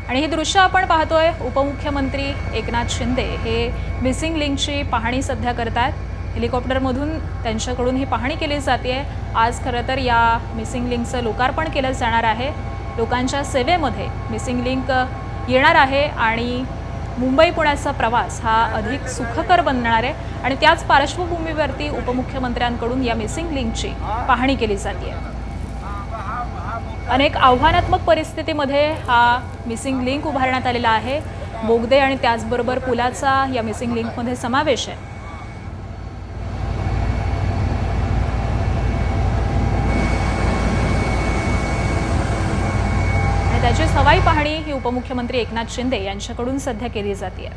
आणि हे दृश्य आपण पाहतोय, उपमुख्यमंत्री एकनाथ शिंदे हे मिसिंग लिंकची पाहणी सध्या करतात। हेलिकॉप्टरमधून त्यांच्याकडून ही पाहणी केली जाते। आज खरं तर या मिसिंग लिंकचं लोकार्पण केलं जाणार आहे। लोकांच्या सेवेमध्ये मिसिंग लिंक येणार आहे आणि मुंबई पुण्याचा प्रवास हा अधिक सुखकर बनणार आहे आणि त्याच पार्श्वभूमीवरती उपमुख्यमंत्र्यांकडून या मिसिंग लिंकची पाहणी केली जाते। अनेक आव्हानात्मक परिस्थितीमध्ये हा मिसिंग लिंक उभारण्यात आलेला आहे। बोगदे आणि त्याचबरोबर पुलाचा या मिसिंग लिंकमध्ये समावेश आहे। आणि त्याची सफाई पाहणी ही उपमुख्यमंत्री एकनाथ शिंदे यांच्याकडून सध्या केली जाते।